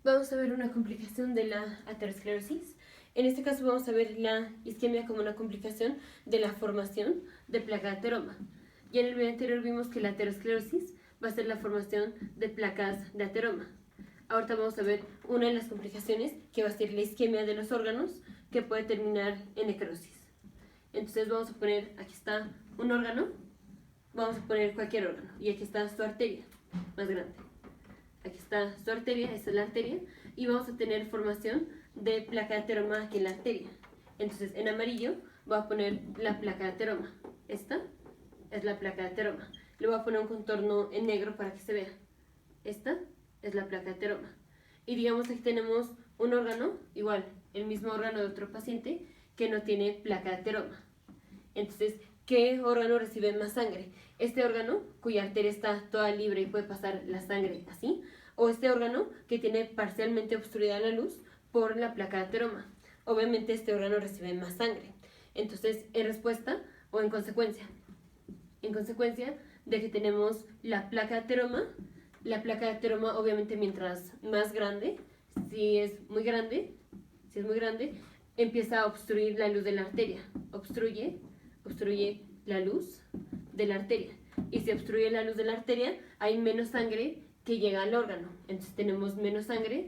vamos a ver una complicación de la aterosclerosis. En este caso vamos a ver la isquemia como una complicación de la formación de placa de ateroma. Ya en el video anterior vimos que la aterosclerosis va a ser la formación de placas de ateroma. Ahorita vamos a ver una de las complicaciones que va a ser la isquemia de los órganos, que puede terminar en necrosis. Entonces vamos a poner, aquí está un órgano, vamos a poner cualquier órgano, y aquí está su arteria más grande. Aquí está su arteria, esta es la arteria, y vamos a tener formación de placa de ateroma aquí en la arteria. Entonces en amarillo voy a poner la placa de ateroma. Esta es la placa de ateroma. Le voy a poner un contorno en negro para que se vea. Esta es la placa de ateroma. Y digamos aquí tenemos un órgano, igual, el mismo órgano de otro paciente que no tiene placa de ateroma. Entonces, ¿qué órgano recibe más sangre? Este órgano cuya arteria está toda libre y puede pasar la sangre así, o este órgano que tiene parcialmente obstruida la luz por la placa de ateroma. Obviamente este órgano recibe más sangre. Entonces, en respuesta o en consecuencia de que tenemos la placa de ateroma obviamente mientras más grande, si es muy grande, empieza a obstruir la luz de la arteria. Obstruye la luz de la arteria. Y si obstruye la luz de la arteria, hay menos sangre que llega al órgano. Entonces tenemos menos sangre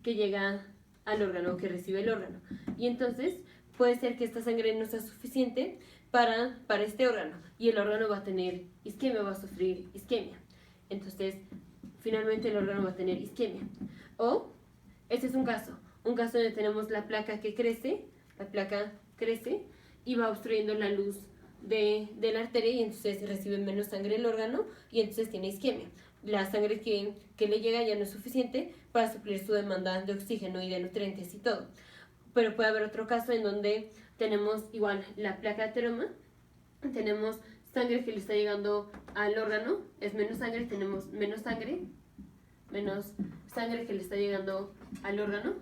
que llega al órgano, que recibe el órgano. Y entonces puede ser que esta sangre no sea suficiente para este órgano. Y el órgano va a tener isquemia, va a sufrir isquemia. Entonces, finalmente el órgano va a tener isquemia. O, este es un caso donde tenemos la placa que crece, y va obstruyendo la luz de la arteria y entonces recibe menos sangre el órgano y entonces tiene isquemia. La sangre que le llega ya no es suficiente para suplir su demanda de oxígeno y de nutrientes y todo. Pero puede haber otro caso en donde tenemos igual la placa de ateroma, tenemos sangre que le está llegando al órgano, es menos sangre, tenemos menos sangre que le está llegando al órgano,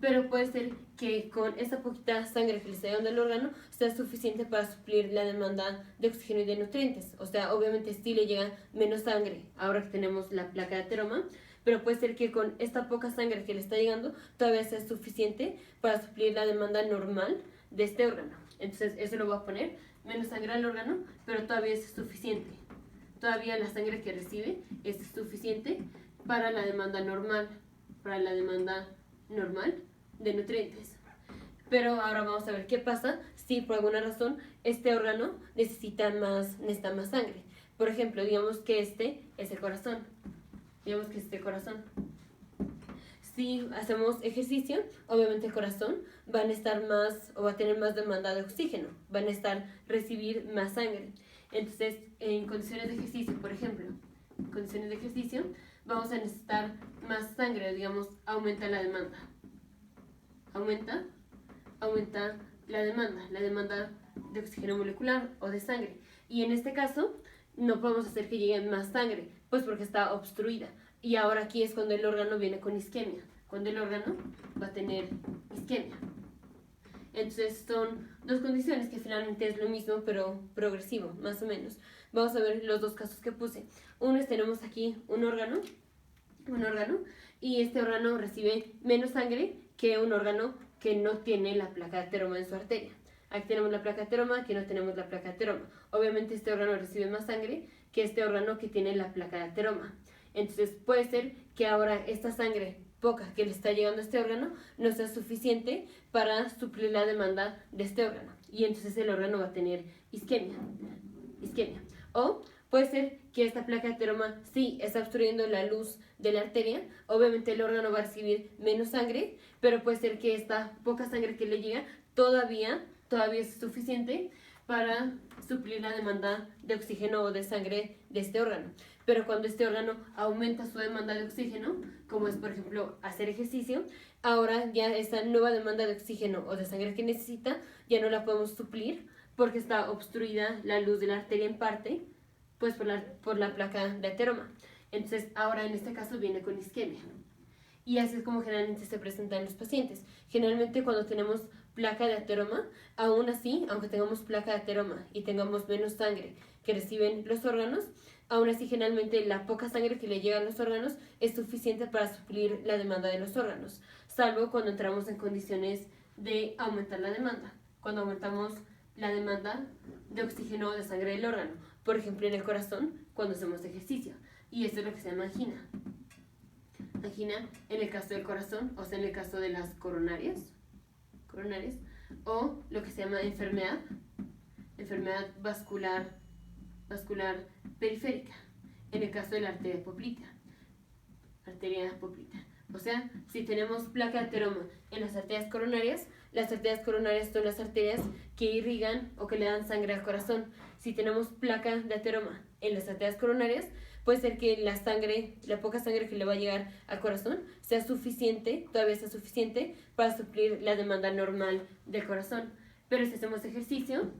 pero puede ser que con esa poquita sangre que le está llegando al órgano sea suficiente para suplir la demanda de oxígeno y de nutrientes. O sea, obviamente sí le llega menos sangre ahora que tenemos la placa de ateroma, pero puede ser que con esta poca sangre que le está llegando todavía sea suficiente para suplir la demanda normal de este órgano. Entonces eso lo voy a poner, menos sangre al órgano, pero todavía es suficiente. Todavía la sangre que recibe es suficiente para la demanda normal, de nutrientes. Pero ahora vamos a ver qué pasa si por alguna razón este órgano necesita más sangre. Por ejemplo, digamos que este es el corazón. Si hacemos ejercicio, obviamente el corazón va a tener más demanda de oxígeno, van a recibir más sangre. Entonces, en condiciones de ejercicio, por ejemplo, vamos a necesitar más sangre, digamos, aumenta la demanda. Aumenta la demanda de oxígeno molecular o de sangre. Y en este caso, no podemos hacer que llegue más sangre, pues porque está obstruida. Y ahora aquí es cuando el órgano viene con isquemia, cuando el órgano va a tener isquemia. Entonces son dos condiciones que finalmente es lo mismo, pero progresivo, más o menos. Vamos a ver los dos casos que puse. Uno es, tenemos aquí un órgano, y este órgano recibe menos sangre que un órgano que no tiene la placa de ateroma en su arteria. Aquí tenemos la placa de ateroma, aquí no tenemos la placa de ateroma. Obviamente este órgano recibe más sangre que este órgano que tiene la placa de ateroma. Entonces puede ser que ahora esta sangre poca que le está llegando a este órgano no sea suficiente para suplir la demanda de este órgano. Y entonces el órgano va a tener isquemia. O puede ser que esta placa de ateroma sí está obstruyendo la luz de la arteria. Obviamente el órgano va a recibir menos sangre, pero puede ser que esta poca sangre que le llega todavía es suficiente para suplir la demanda de oxígeno o de sangre de este órgano. Pero cuando este órgano aumenta su demanda de oxígeno, como es por ejemplo hacer ejercicio, ahora ya esa nueva demanda de oxígeno o de sangre que necesita ya no la podemos suplir porque está obstruida la luz de la arteria en parte, pues por la placa de ateroma. Entonces ahora en este caso viene con isquemia. Y así es como generalmente se presentan los pacientes. Generalmente cuando tenemos placa de ateroma, aún así, aunque tengamos placa de ateroma y tengamos menos sangre que reciben los órganos, Aún así, generalmente la poca sangre que le llega a los órganos es suficiente para suplir la demanda de los órganos, salvo cuando entramos en condiciones de aumentar la demanda, cuando aumentamos la demanda de oxígeno o de sangre del órgano, por ejemplo en el corazón cuando hacemos ejercicio, y esto es lo que se llama angina. Angina en el caso del corazón, o sea en el caso de las coronarias, o lo que se llama enfermedad vascular periférica, en el caso de la arteria poplítea. O sea, si tenemos placa de ateroma en las arterias coronarias son las arterias que irrigan o que le dan sangre al corazón. Si tenemos placa de ateroma en las arterias coronarias, puede ser que la poca sangre que le va a llegar al corazón todavía sea suficiente para suplir la demanda normal del corazón. Pero si hacemos ejercicio,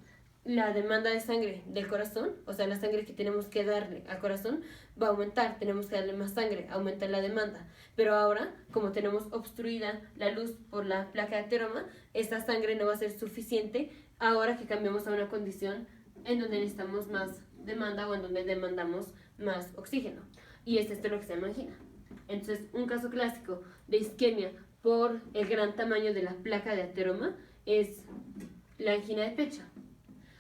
la demanda de sangre del corazón, o sea, la sangre que tenemos que darle al corazón, va a aumentar, tenemos que darle más sangre, aumenta la demanda. Pero ahora, como tenemos obstruida la luz por la placa de ateroma, esta sangre no va a ser suficiente ahora que cambiamos a una condición en donde necesitamos más demanda o en donde demandamos más oxígeno. Y es esto lo que se llama angina. Entonces, un caso clásico de isquemia por el gran tamaño de la placa de ateroma es la angina de pecho.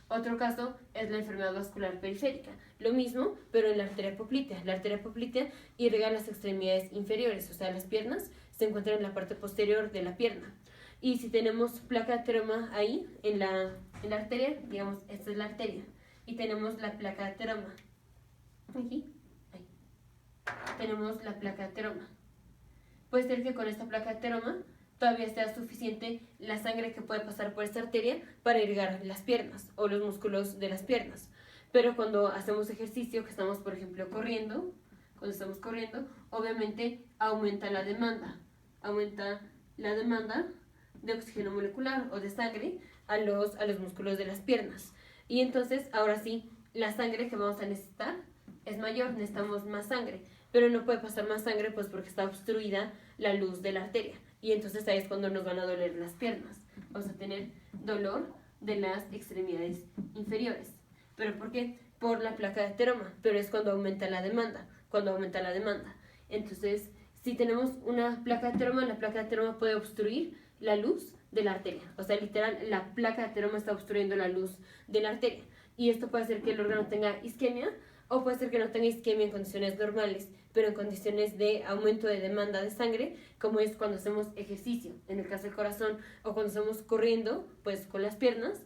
Otro caso es la enfermedad vascular periférica. Lo mismo, pero en la arteria poplítea. La arteria poplítea irriga las extremidades inferiores, o sea, las piernas se encuentran en la parte posterior de la pierna. Y si tenemos placa de ateroma ahí, en la arteria, digamos, esta es la arteria, y tenemos la placa de ateroma. Aquí, ahí. Tenemos la placa de ateroma. Puede ser que con esta placa de ateroma todavía sea suficiente la sangre que puede pasar por esta arteria para irrigar las piernas o los músculos de las piernas. Pero cuando hacemos ejercicio, que estamos por ejemplo corriendo, obviamente aumenta la demanda de oxígeno molecular o de sangre a los músculos de las piernas. Y entonces ahora sí, la sangre que vamos a necesitar es mayor, necesitamos más sangre, pero no puede pasar más sangre pues porque está obstruida la luz de la arteria. Y entonces ahí es cuando nos van a doler las piernas. Vamos a tener dolor de las extremidades inferiores. ¿Pero por qué? Por la placa de ateroma, pero es cuando aumenta la demanda. Entonces, si tenemos una placa de ateroma, la placa de ateroma puede obstruir la luz de la arteria. O sea, literal, la placa de ateroma está obstruyendo la luz de la arteria. Y esto puede hacer que el órgano tenga isquemia, o puede ser que no tenga isquemia en condiciones normales, pero en condiciones de aumento de demanda de sangre, como es cuando hacemos ejercicio, en el caso del corazón, o cuando estamos corriendo, pues con las piernas,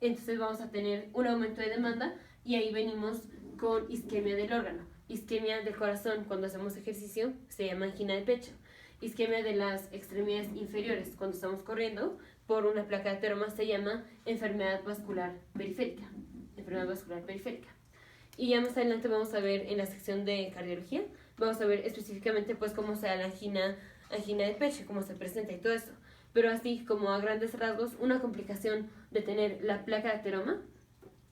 entonces vamos a tener un aumento de demanda y ahí venimos con isquemia del órgano. Isquemia del corazón cuando hacemos ejercicio se llama angina de pecho. Isquemia de las extremidades inferiores cuando estamos corriendo por una placa de ateroma se llama enfermedad vascular periférica. Y ya más adelante vamos a ver en la sección de cardiología, vamos a ver específicamente pues cómo se da la angina de pecho, cómo se presenta y todo eso. Pero así como a grandes rasgos, una complicación de tener la placa de ateroma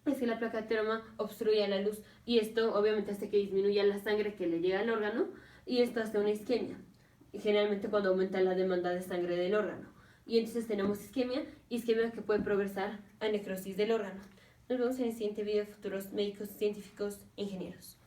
es que la placa de ateroma obstruye la luz y esto obviamente hace que disminuya la sangre que le llega al órgano y esto hace una isquemia, y generalmente cuando aumenta la demanda de sangre del órgano. Y entonces tenemos isquemia que puede progresar a necrosis del órgano. Nos vemos en el siguiente video, futuros médicos, científicos, ingenieros.